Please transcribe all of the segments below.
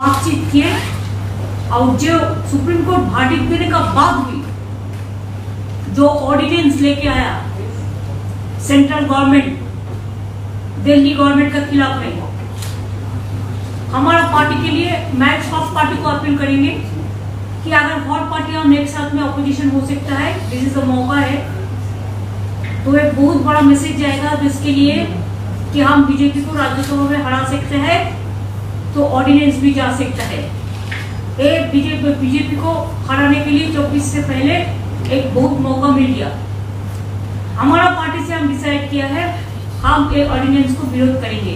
बातचीत किए और जो सुप्रीम कोर्ट verdict देने का बाद भी जो ऑर्डिनेंस लेके आया सेंट्रल गवर्नमेंट दिल्ली गवर्नमेंट के खिलाफ में, हमारा पार्टी के लिए मैं सब पार्टी को अपील करेंगे कि अगर हर पार्टी हम एक साथ में ऑपोजिशन हो सकता है, दिस इज अ मौका है, तो एक बहुत बड़ा मैसेज जाएगा जिसके लिए कि हम बीजेपी को राज्यसभा में हरा सकते हैं, तो ऑर्डिनेंस भी जा सकता है। एक बीजेपी को हराने के लिए 24 से पहले एक बहुत मौका मिल गया। हमारा पार्टी से हम डिसाइड किया है हम एक ऑर्डिनेंस को विरोध करेंगे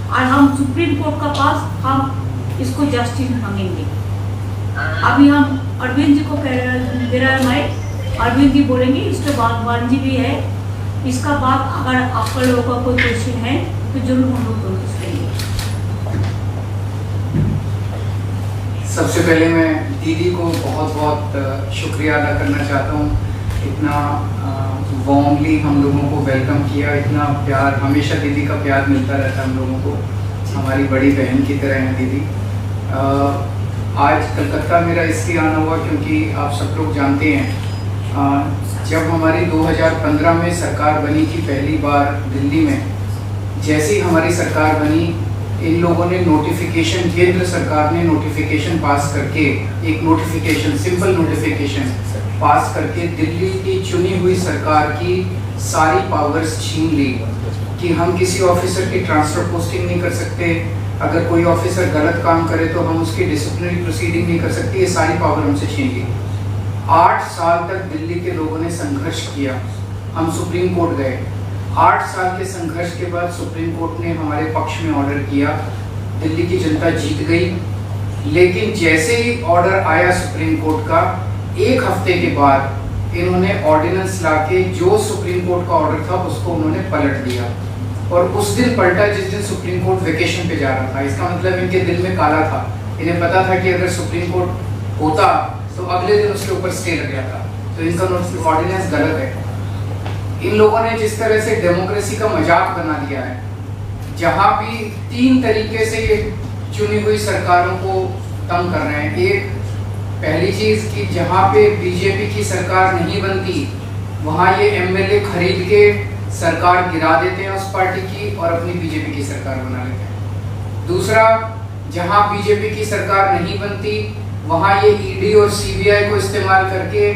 और हम सुप्रीम कोर्ट का पास हम इसको जस्टिस मांगेंगे। अभी हम अरविंद जी को दे रहा है माइक, अरविंद जी बोलेंगे, इसके बाद वान जी भी है, इसका बाद अगर आप लोगों का कोई क्वेश्चन है तो जरूर हम लोग नोटिस करेंगे। सबसे पहले मैं दीदी को बहुत बहुत शुक्रिया अदा करना चाहता हूँ, इतना वार्मली हम लोगों को वेलकम किया, इतना प्यार, हमेशा दीदी का प्यार मिलता रहता है हम लोगों को, हमारी बड़ी बहन की तरह है दीदी। आज कलकत्ता मेरा इसलिए आना हुआ क्योंकि आप सब लोग जानते हैं जब हमारी 2015 में सरकार बनी थी पहली बार दिल्ली में, जैसे ही हमारी सरकार बनी इन लोगों ने नोटिफिकेशन, केंद्र सरकार ने नोटिफिकेशन पास करके, एक नोटिफिकेशन, सिंपल नोटिफिकेशन पास करके दिल्ली की चुनी हुई सरकार की सारी पावर्स छीन ली कि हम किसी ऑफिसर की ट्रांसफर पोस्टिंग नहीं कर सकते, अगर कोई ऑफिसर गलत काम करे तो हम उसकी डिसिप्लिनरी प्रोसीडिंग नहीं कर सकते, ये सारी पावर हमसे छीन ली। 8 साल तक दिल्ली के लोगों ने संघर्ष किया, हम सुप्रीम कोर्ट गए, 8 साल के संघर्ष के बाद सुप्रीम कोर्ट ने हमारे पक्ष में ऑर्डर किया, दिल्ली की जनता जीत गई। लेकिन जैसे ही ऑर्डर आया सुप्रीम कोर्ट का, एक हफ्ते के बाद इन्होंने ऑर्डिनेंस लाके जो सुप्रीम कोर्ट का ऑर्डर था उसको उन्होंने पलट दिया, और उस दिन पलटा जिस दिन सुप्रीम कोर्ट वेकेशन पे जा रहा था। इसका मतलब इनके दिल में काला था, इन्हें पता था कि अगर सुप्रीम कोर्ट होता तो अगले दिन उसके ऊपर स्टे लग जाता, तो इनका ऑर्डिनेंस गलत है। इन लोगों ने जिस तरह से डेमोक्रेसी का मजाक बना दिया है, जहां भी 3 तरीके से ये चुनी हुई सरकारों को तंग कर रहे हैं। एक, पहली चीज कि जहां पे बीजेपी की सरकार नहीं बनती वहां ये एमएलए खरीद के सरकार गिरा देते हैं उस पार्टी की और अपनी बीजेपी की सरकार बना लेते हैं। दूसरा, जहां बीजेपी की सरकार नहीं बनती वहां ये ईडी और सीबीआई को इस्तेमाल करके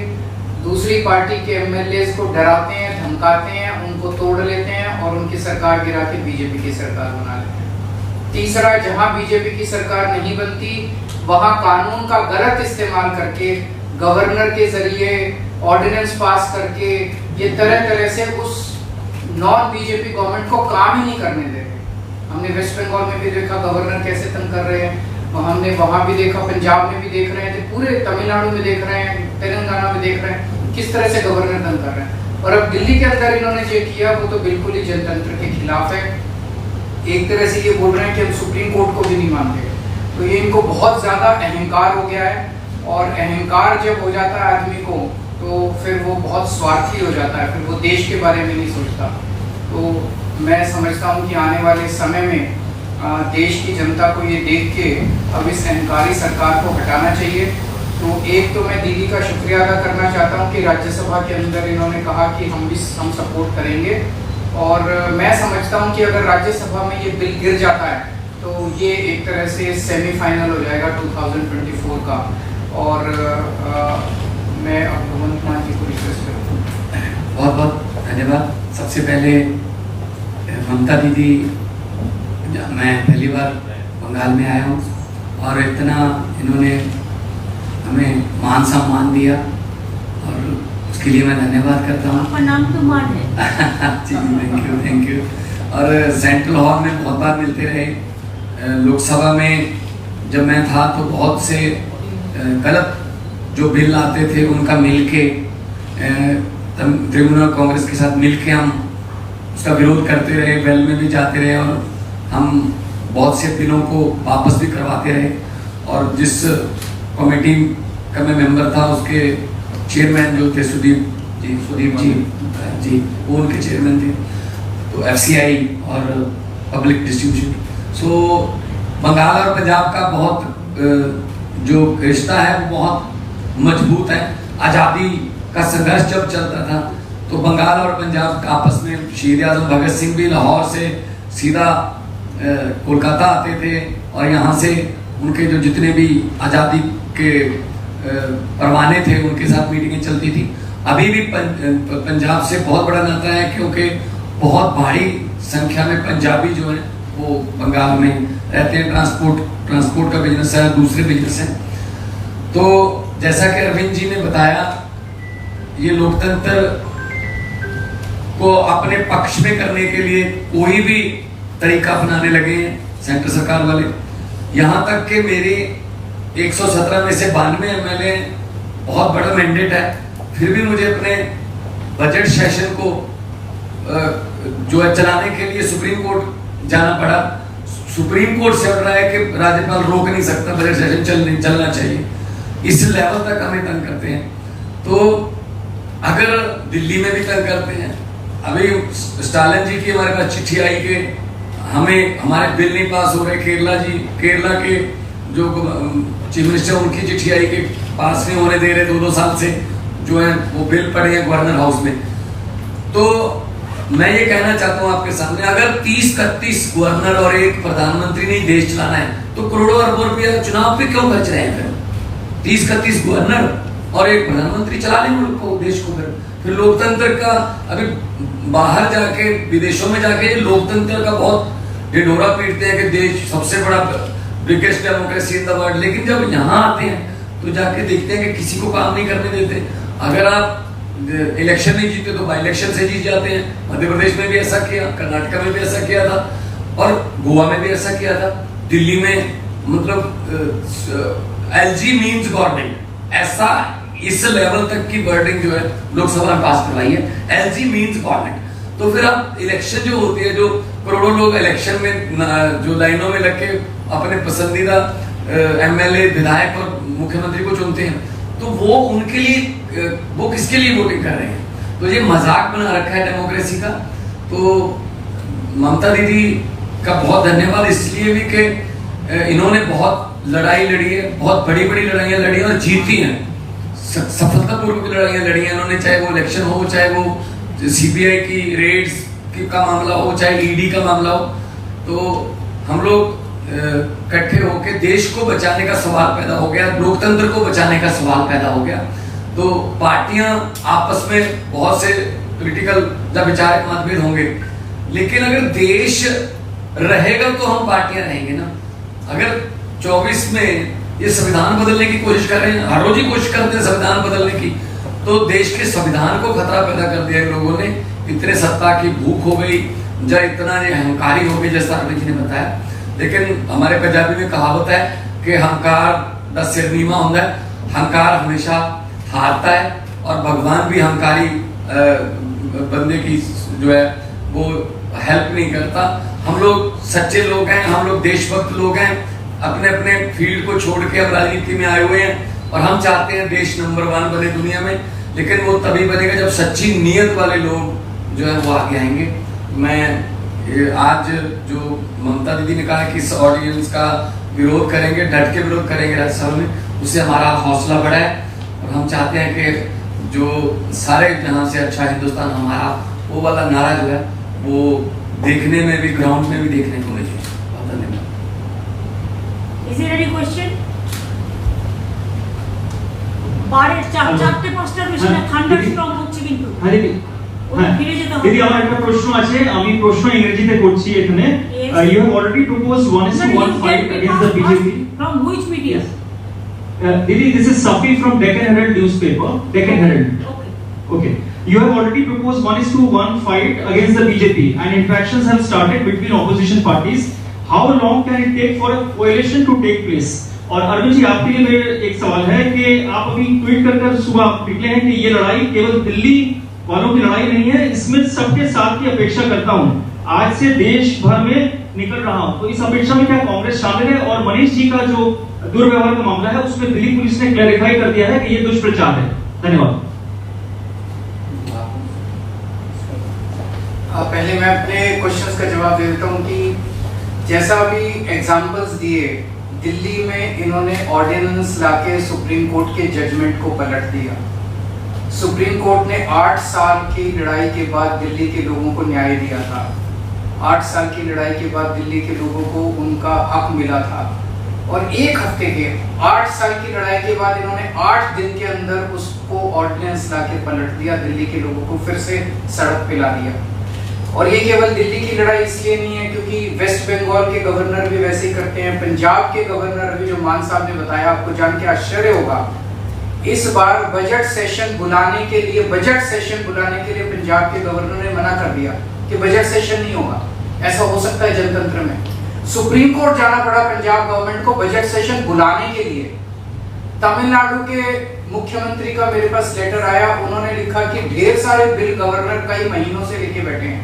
दूसरी पार्टी के एमएलए को डराते हैं, धमकाते हैं, उनको तोड़ लेते हैं और उनकी सरकार गिरा के बीजेपी की सरकार बना लेते हैं। तीसरा, जहां बीजेपी की सरकार नहीं बनती वहां कानून का गलत इस्तेमाल करके, गवर्नर के जरिए ऑर्डिनेंस पास करके ये तरह तरह से उस नॉन बीजेपी गवर्नमेंट को काम ही नहीं करने दे रहे। हमने वेस्ट बंगाल में भी देखा गवर्नर कैसे तंग कर रहे हैं, हमने वहां भी देखा, पंजाब में भी देख रहे थे, पूरे तमिलनाडु में देख रहे हैं, तेलंगाना में देख रहे हैं किस तरह से गवर्नर तंग कर रहे हैं। और अब दिल्ली के अंदर इन्होंने जो किया वो तो बिल्कुल ही जनतंत्र के खिलाफ है। एक तरह से ये बोल रहे हैं कि हम सुप्रीम कोर्ट को भी नहीं मानते, तो ये इनको बहुत ज्यादा अहंकार हो गया है, और अहंकार जब हो जाता है आदमी को तो फिर वो बहुत स्वार्थी हो जाता है, फिर वो देश के बारे में नहीं सोचता। तो मैं समझता हूँ कि आने वाले समय में देश की जनता को ये देख के अब इस अहंकारी सरकार को हटाना चाहिए। तो एक तो मैं दीदी का शुक्रिया अदा करना चाहता हूँ कि राज्यसभा के अंदर इन्होंने कहा कि हम सपोर्ट करेंगे, और मैं समझता हूँ कि अगर राज्यसभा में ये बिल गिर जाता है तो ये एक तरह से सेमीफाइनल हो जाएगा 2024 का। और मैं अब भगवंत मान जी को रिक्वेस्ट करूँ। बहुत बहुत धन्यवाद। सबसे पहले ममता दीदी, मैं पहली बार बंगाल में आया हूँ और इतना इन्होंने हमें मान सम्मान दिया और उसके लिए मैं धन्यवाद करता हूँ। आपका नाम तो मान है। जी थैंक यू। और सेंट्रल हॉल में बहुत बार मिलते रहे। लोकसभा में जब मैं था तो बहुत से गलत जो बिल आते थे उनका मिलके तृणमूल कांग्रेस के साथ मिलके हम उसका विरोध करते रहे, वेल में भी जाते रहे और हम बहुत से बिलों को वापस भी करवाते रहे। और जिस कमेटी का मैं मेंबर था उसके चेयरमैन जो थे सुदीप जी वो उनके चेयरमैन थे। तो एफसीआई और पब्लिक डिस्ट्रीब्यूशन, सो बंगाल और पंजाब का बहुत जो रिश्ता है वो बहुत मजबूत है। आज़ादी का संघर्ष जब चलता था तो बंगाल और पंजाब आपस में शहीद आज़म भगत सिंह भी लाहौर से सीधा कोलकाता आते थे और यहाँ से उनके जो जितने भी आज़ादी के परवाने थे उनके साथ मीटिंगें चलती थी। अभी भी पंजाब से बहुत बड़ा नाता है क्योंकि बहुत भारी संख्या में पंजाबी जो है वो बंगाल में रहते हैं। ट्रांसपोर्ट का बिजनेस है, दूसरे बिजनेस हैं। तो जैसा कि अरविंद जी ने बताया, ये लोकतंत्र को अपने पक्ष में करने के लिए कोई भी तरीका अपनाने लगे हैं सेंटर सरकार वाले। यहाँ तक कि मेरे 117 में से 92 MLA, बहुत बड़ा मैंडेट है, फिर भी मुझे अपने बजट सेशन को जो है चलाने के लिए सुप्रीम कोर्ट जाना पड़ा। सुप्रीम कोर्ट से ऑर्डर है कि राज्यपाल रोक नहीं सकता, बजट सेशन चलना चाहिए। इस लेवल तक हमें तंग करते हैं। तो अगर दिल्ली में भी तंग करते हैं, अभी स्टालिन जी की हमारे पास चिट्ठी आई कि हमारे बिल नहीं पास हो रहे। केरला के जो चीफ मिनिस्टर उनकी चिट्ठी आई कि पास नहीं होने दे रहे 2-2 साल से जो है वो बिल पड़े हैं गवर्नर हाउस में। तो मैं ये कहना चाहता हूँ आपके सामने, अगर 30-31 गवर्नर और एक प्रधानमंत्री ने देश चलाना है तो करोड़ों अरबों रुपया चुनाव पे क्यों खर्च रहे हैं? 30-31 गवर्नर और एक प्रधानमंत्री चला लें मुल्क को, देश को। फिर लोकतंत्र का अभी बाहर जाके विदेशों में जाके लोकतंत्र का बहुत ढिढोरा पीटते हैं कि देश सबसे बड़ा biggest democracy in the world, लेकिन जब यहाँ आते हैं तो जाके देखते हैं कि किसी को काम नहीं करने देते। अगर आप इलेक्शन नहीं जीते तो बाई इलेक्शन से जीत जाते हैं। मध्य प्रदेश में भी ऐसा किया, कर्नाटक में भी ऐसा किया था और गोवा में भी ऐसा किया था। दिल्ली में मतलब LG मीन्स गवर्नमेंट, ऐसा इस लेवल तक की वर्डिंग जो है लोकसभा में पास करवाई है, LG मीन्स गवर्नमेंट। तो फिर अब इलेक्शन जो होती है, जो करोड़ों लोग इलेक्शन में जो लाइनों में लग के अपने पसंदीदा MLA, विधायक और मुख्यमंत्री को चुनते हैं, तो वो उनके लिए वो किसके लिए वोटिंग कर रहे हैं? तो ये मजाक बना रखा है डेमोक्रेसी का। तो ममता दीदी का बहुत धन्यवाद इसलिए भी कि इन्होंने बहुत लड़ाई लड़ी है, बहुत बड़ी बड़ी लड़ाइयाँ लड़ी और जीती हैं, सफलतापूर्वक लड़ाइयाँ लड़ी हैं इन्होंने। चाहे वो इलेक्शन हो, चाहे वो CBI की रेड्स का मामला हो, चाहे ED का मामला हो। तो हम लोग इकट्ठे होकर देश को बचाने का सवाल पैदा हो गया, लोकतंत्र को बचाने का सवाल पैदा हो गया। तो पार्टियां आपस में बहुत से पॉलिटिकल विचारक मतभेद होंगे, लेकिन अगर देश रहेगा तो हम पार्टियां रहेंगे ना। अगर 24 में ये संविधान बदलने की कोशिश कर रहे हैं, हर रोज ही कोशिश करते हैं संविधान बदलने की, तो देश के संविधान को खतरा पैदा कर दिया लोगों ने। इतने सत्ता की भूख हो गई, या इतना अहंकारी हो गई, जैसा अरविंद जी ने बताया। लेकिन हमारे पंजाबी में कहावत है कि हंकार दा सिर नीवा होता है, हंकार हमेशा हारता है और भगवान भी हंकारी बंदे की जो है वो हेल्प नहीं करता। हम लोग सच्चे लोग हैं, हम लोग देशभक्त लोग हैं, अपने अपने फील्ड को छोड़ के हम राजनीति में आए हुए हैं और हम चाहते हैं देश नंबर 1 बने दुनिया में। लेकिन वो तभी बनेगा जब सच्ची नीयत वाले लोग जो है वो आगे आएंगे। मैं आज जो ममता दीदी ने कहा कि इस ऑर्डिनेंस का विरोध करेंगे, डट के विरोध करेंगे राज्यसभा में, उससे हमारा हौसला बढ़ा है और हम चाहते हैं कि जो सारे जहां से अच्छा हिंदुस्तान हमारा, वो वाला नारा जो है वो देखने में भी, ग्राउंड में भी देखने को मिले। बहुत धन्यवाद। Is there any question? চারটে পাঁচটা মেশিনে থান্ডারস্টর্ম হচ্ছে কিন্তু দিদি আমার একটা প্রশ্ন আছে, আমি প্রশ্ন ইংরেজিতে করছি এখানে। You have already proposed 1:1 fight against the BJP. From which media? Didi, this is Safi from Deccan Herald newspaper. Deccan Herald. Okay. You have already proposed 1:1 fight against the BJP and interactions have started between opposition parties. How long can it take for a coalition to take place? और अरविंद जी आपके लिए मेरा एक सवाल है कि आप अभी ट्वीट कर सुबह निकले हैं कि ये लड़ाई केवल दिल्ली वालों की लड़ाई नहीं है, इसमें सबके साथ की अपेक्षा करता हूं। आज से देश भर में निकल रहा हूं, तो इस अपेक्षा में क्या कांग्रेस शामिल है? और मनीष जी का जो दुर्व्यवहार का मामला है उसमें दिल्ली पुलिस ने क्लैरिफाई कर दिया है कि ये दुष्प्रचार है। धन्यवाद। पहले मैं अपने क्वेश्चंस का जवाब दे देता हूं कि जैसा अभी एग्जाम्पल्स दिए, दिल्ली में इन्होंने ऑर्डिनेंस लाके सुप्रीम कोर्ट के जजमेंट को पलट दिया। सुप्रीम कोर्ट ने 8 साल की लड़ाई के बाद दिल्ली के लोगों को न्याय दिया था। 8 साल की लड़ाई के बाद दिल्ली के लोगों को उनका हक मिला था, और 1 हफ्ते के 8 साल की लड़ाई के बाद इन्होंने 8 दिन के अंदर उसको ऑर्डिनेंस लाके पलट दिया, दिल्ली के लोगों को फिर से सड़क पे ला दिया। और ये केवल दिल्ली की लड़ाई इसलिए नहीं है क्योंकि वेस्ट बंगाल के गवर्नर भी वैसे ही करते हैं। पंजाब के गवर्नर अभी जो मान साहब ने बताया, आपको जान के आश्चर्य होगा, इस बार बजट सेशन बुलाने के लिए पंजाब के गवर्नर ने मना कर दिया कि बजट सेशन नहीं होगा। ऐसा हो सकता है जनतंत्र में? सुप्रीम कोर्ट जाना पड़ा पंजाब गवर्नमेंट को बजट सेशन बुलाने के लिए। तमिलनाडु के मुख्यमंत्री का मेरे पास लेटर आया, उन्होंने लिखा कि ढेर सारे बिल गवर्नर कई महीनों से लेके बैठे हैं।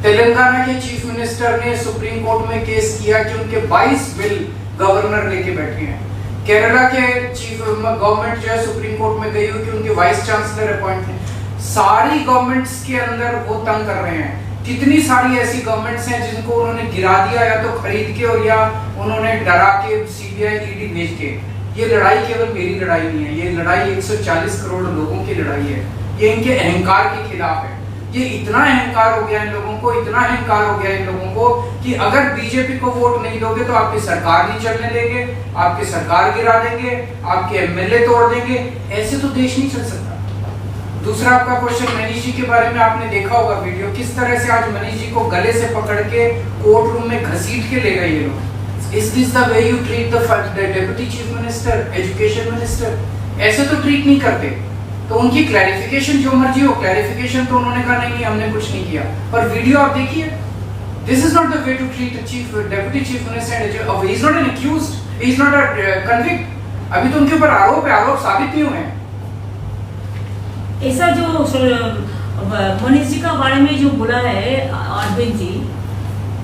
तेलंगाना के चीफ मिनिस्टर ने सुप्रीम कोर्ट में केस किया कि उनके 22 बिल गवर्नर लेके बैठे हैं। केरला के चीफ गवर्नमेंट जो है सुप्रीम कोर्ट में गई हुई कि उनके वाइस चांसलर अपॉइंट हैं। सारी गवर्नमेंट्स के अंदर वो तंग कर रहे हैं। कितनी सारी ऐसी गवर्नमेंट्स हैं जिनको उन्होंने गिरा दिया, या तो खरीद के और या उन्होंने डरा के सीबीआई ईडी भेज के। ये लड़ाई केवल मेरी लड़ाई नहीं है, ये लड़ाई 140 करोड़ लोगों की लड़ाई है। ये इनके अहंकार के खिलाफ है। ये इतना अहंकार हो गया इन लोगों को, इतना अहंकार हो गया इन लोगों को कि अगर बीजेपी को वोट नहीं दोगे तो आपकी सरकार नहीं चलने देंगे, आपकी सरकार गिरा देंगे, आपके एमएलए तोड़ देंगे। ऐसे तो देश नहीं चल सकता। दूसरा आपका क्वेश्चन मनीष जी के बारे में, आपने देखा होगा वीडियो, किस तरह से आज मनीष जी को गले से पकड़ के कोर्ट रूम में घसीट के ले गए ये लोग। Is this the way you treat the deputy chief minister, education minister? ऐसे तो ट्रीट नहीं करते। तो उनकी क्लैरिफिकेशन जो मर्जी हो, क्लैरिफिकेशन तो उन्होंने कहा नहीं हमने कुछ नहीं किया, पर वीडियो आप देखिए। This is not the way to treat a chief deputy chief minister. He is not an accused, he is not a convict. अभी तो उनके ऊपर आरोप साबित नहीं हुए हैं। ऐसा जो मनीष जी का बारे में जो बोला है अरविंद जी,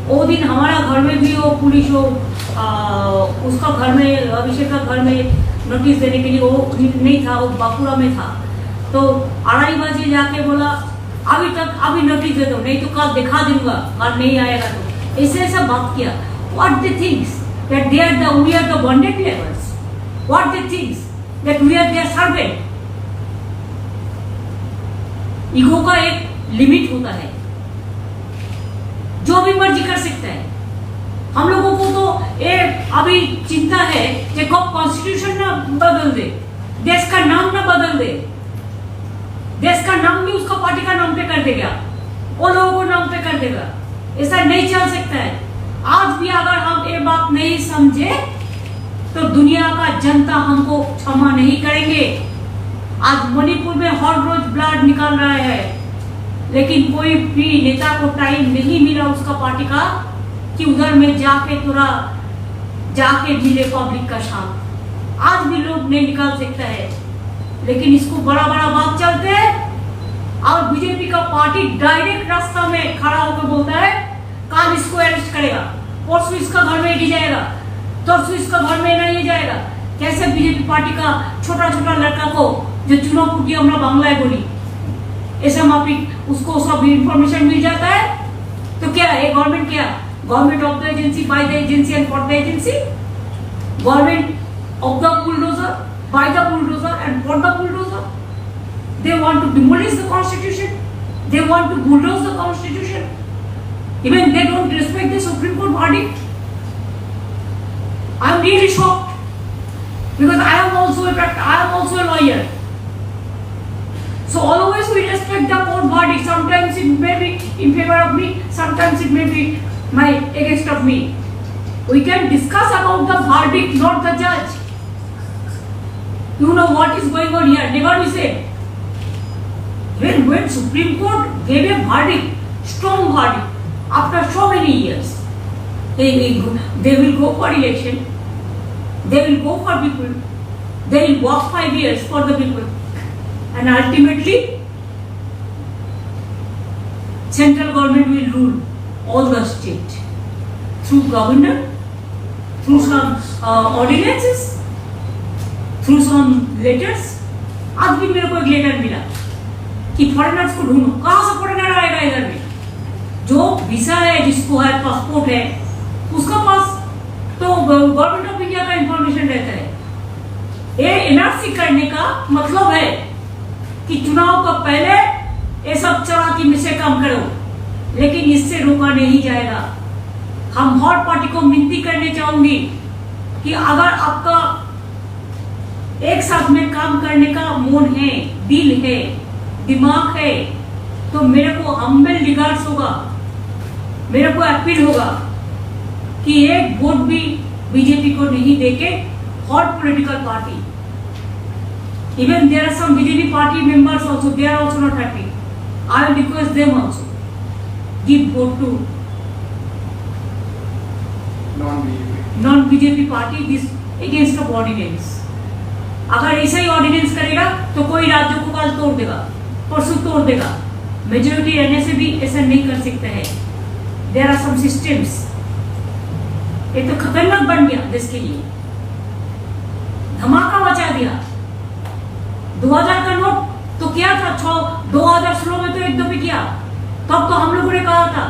वो दिन हमारा घर में भी वो पुलिस उसका घर में, अभिषेक का घर में नोटिस देने के लिए वो नहीं था, वो बांकुड़ा में था। तो 2:30 बजे जाके बोला अभी नोटिस दे दो, नहीं तो कल दिखा दूंगा, कल नहीं आएगा तो। ऐसा बात किया। What they thinks that we are the bonded labours? What they thinks that we are their servant? Ego का एक लिमिट होता है, जो भी मर्जी कर सकता है। हम लोगों को तो एक अभी चिंता है कि कब कॉन्स्टिट्यूशन ना बदल दे, देश का नाम ना बदल दे, देश का नाम भी उसका पार्टी का नाम पे कर देगा, वो लोगों को नाम पे कर देगा। ऐसा नहीं चल सकता है। आज भी अगर हम ये बात नहीं समझे तो दुनिया का जनता हमको क्षमा नहीं करेंगे। आज मणिपुर में हर रोज ब्लड निकल रहा है, लेकिन कोई भी नेता को टाइम नहीं मिला उसका पार्टी का कि उधर में जाके मिले पब्लिक का साथ। आज भी लोग नहीं निकाल सकता है, लेकिन इसको बड़ा बात चलते हैं। और बीजेपी का पार्टी डायरेक्ट रास्ता में खड़ा होकर बोलता है कल इसको अरेस्ट करेगा, परसों इसका घर में ले जाएगा, तरसों इसका घर में नहीं जाएगा। कैसे बीजेपी पार्टी का छोटा लड़का को जो चुनाव फूटी हमरा बांग्लाय बोली, ऐसा माफिक उसको सब इंफॉर्मेशन मिल जाता है। तो क्या है गवर्नमेंट? क्या government of the agency, by the agency and for the agency? Government of the bulldozer, by the bulldozer and for the bulldozer? They want to demolish the constitution. They want to bulldoze the constitution. Even they don't respect the Supreme Court verdict. I am really shocked because I am also a lawyer. So always we respect the court verdict. Sometimes it may be in favor of me, sometimes it may be against of me. We can discuss about the verdict, not the judge. You know what is going on here? Never we say. When Supreme Court gave a verdict, strong verdict, after so many years, they will go for election, they will go for people, they will work 5 years for the people, and ultimately, central government will rule all the state through governor, through some ordinances, through some letters. आज भी मेरे को एक letter मिला कि foreigners को ढूंढो। कहां से फॉरेनर आएगा इधर में? जो वीजा है, जिसको है, पासपोर्ट है, उसका पास तो गवर्नमेंट ऑफ इंडिया का इंफॉर्मेशन रहता है। ये एनआरसी करने का मतलब है कि चुनाव का पहले ये सब चालाकी में से काम करो, लेकिन इससे रोका नहीं जाएगा। हम हर पार्टी को विनती करने चाहूंगी कि अगर आपका एक साथ में काम करने का मूड है, दिल है, दिमाग है, तो मेरे को हम्बल रिगार्ड्स होगा, मेरे को अपील होगा कि एक वोट भी बीजेपी को नहीं देके हर political party, even there are some BJP party members also, they are also not happy. I will request them also give vote to non-BJP party this against the ordinance. अगर ऐसा ही ordinance करेगा तो कोई राज्यों को कल तोड़ देगा, परसों तोड़ देगा। मेजोरिटी रहने से भी ऐसा नहीं कर सकते हैं। There are some systems. ये तो खतरनाक बन गया देश के लिए, धमाका मचा दिया। 2000 का नोट तो किया था 2016 में तो एक दफे किया, तब तो हम लोगों ने कहा था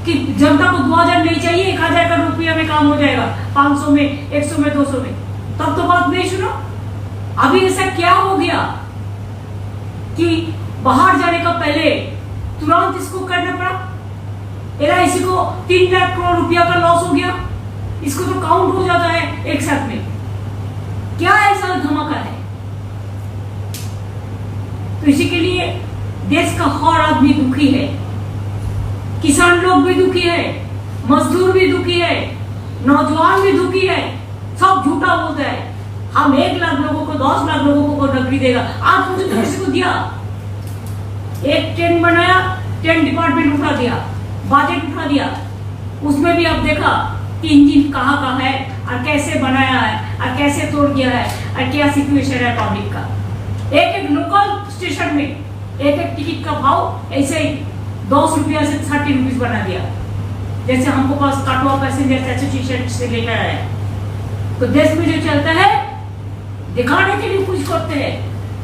कि जनता को 2000 नहीं चाहिए, 1000 का रुपया में काम हो जाएगा, 500 में, 100 में, 200 में। तब तो बात नहीं सुनो। अभी ऐसा क्या हो गया कि बाहर जाने का पहले तुरंत इसको करना पड़ा। LIC को 3 लाख करोड़ रुपया का लॉस हो गया, इसको तो काउंट हो जाता है एक साथ में। क्या ऐसा धमाका है? तो इसी के लिए देश का हर आदमी दुखी है, किसान लोग भी दुखी है, मजदूर भी दुखी है, नौजवान भी दुखी है। सब झूठा बोलता है हम 1 लाख लोगों को, 10 लाख लोगों को नौकरी देगा। आज मुझे तो किसी को दिया, एक ट्रेन बनाया, 10 डिपार्टमेंट उठा दिया, बजट उठा दिया, उसमें भी अब देखा कि इंजन कहाँ का है और कैसे बनाया है और कैसे तोड़ गया है और क्या सिचुएशन है पब्लिक का। एक लोकल स्टेशन में एक टिकट का भाव ऐसे ही 10 रुपया से 30 रुपीज बना दिया, जैसे हमको पास काटवा पैसेंजर एसोसिएशन से लेकर आया। तो देश में जो चलता है दिखाने के लिए कुछ करते हैं,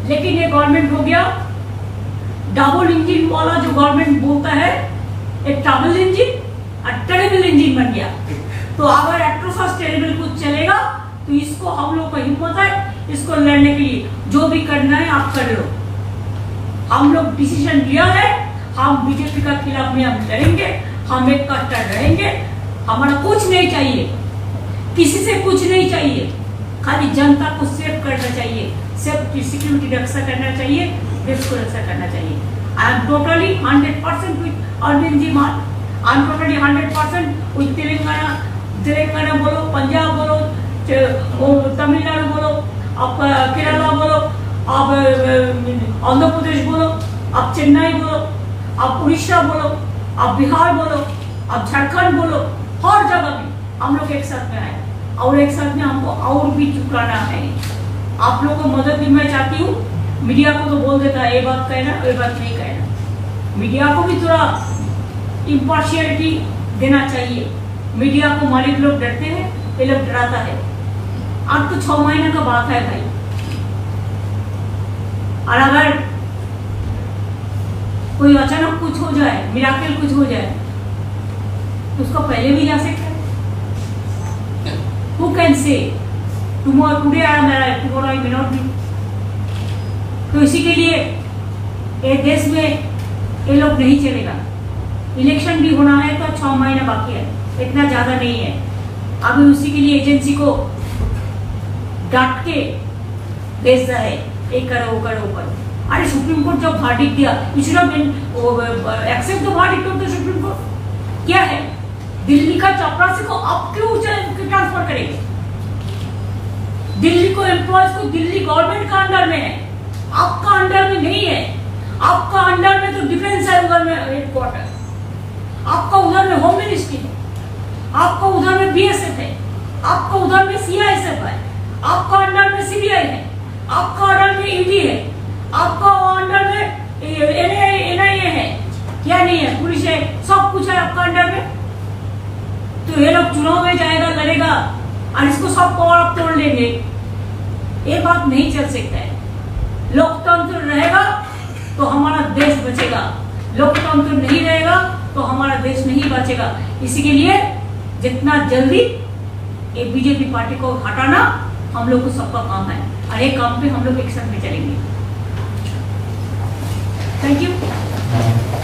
लेकिन ये गवर्नमेंट हो गया डबल इंजन वाला। जो गवर्नमेंट बोलता है एक डबल इंजन और टेरेबल इंजन बन गया। तो अगर एट्रोफस टेरेबल कुछ चलेगा तो इसको हम लोग का हिम्मत है, इसको लड़ने के लिए जो भी करना है आप कर लो। हम लोग डिसीजन लिया है, हम बीजेपी का खिलाफ में हम लड़ेंगे, हम एक कट्टर रहेंगे। हमारा कुछ नहीं चाहिए, किसी से कुछ नहीं चाहिए, खाली जनता को सेव करना चाहिए, सेफ सिक्योरिटी रक्षा करना चाहिए, देश को रक्षा करना चाहिए। I am totally 100% with Arvind ji Mann. I am totally 100% with Telangana बोलो, पंजाब बोलो, तमिलनाडु बोलो, आप केरला बोलो, आप आंध्र प्रदेश बोलो, आप चेन्नई बोलो, आप उड़ीसा बोलो, आप बिहार बोलो, आप झारखंड बोलो, हर जगह में हम लोग एक साथ में आए और एक साथ में हमको और भी चुकाना है। आप लोगों को मदद भी मैं चाहती हूँ। मीडिया को तो बोल देता है ये बात कहना, ये बात नहीं कहना। मीडिया को भी थोड़ा इम्पार्शियलिटी देना चाहिए। मीडिया को मालिक लोग डरते हैं, ये लोग डराता है। अब तो 6 महीने का बात है भाई, और अगर कोई अचानक कुछ हो जाए, मिराकल कुछ हो जाए, तो उसको पहले भी जा सकता है। Who can say tomorrow, today I am alive, tomorrow I may not be। तो इसी के लिए ये देश में ये लोग नहीं चलेगा। इलेक्शन भी होना है तो 6 महीना बाकी है, इतना ज्यादा नहीं है। अभी उसी के लिए एजेंसी को डांट के भेज रहा है, एक करो वो करो वो करो। अरे सुप्रीम कोर्ट जब वर्डिक्ट दिया, you should have accept the verdict of the Supreme Court. क्या है, दिल्ली का चपरासी को आप क्यों ट्रांसफर करेंगे? दिल्ली को एम्प्लॉयज को दिल्ली गवर्नमेंट का अंडर में है, आपका अंडर में नहीं है। आपका अंडर में तो डिफेंस है, उधर में हेडक्वार्टर, आपका उधर में होम मिनिस्ट्री है, आपका उधर में BSF है, आपका उधर में CISF है, आपका अंडर में CBI है, आपका अंडर में ED है, आपका अंडर में NIA है, क्या नहीं है, पुलिस है, सब कुछ है आपका अंडर में। तो ये लोग चुनाव में जाएगा, लड़ेगा और इसको सब पावर आप तोड़ लेंगे, ये बात नहीं चल सकता है। लोकतंत्र रहेगा तो हमारा देश बचेगा, लोकतंत्र नहीं रहेगा तो हमारा देश नहीं बचेगा। इसी के लिए जितना जल्दी ये बीजेपी पार्टी को हटाना हम लोग को सबका काम है और एक काम पे हम लोग एक साथ में चलेंगे। Thank you.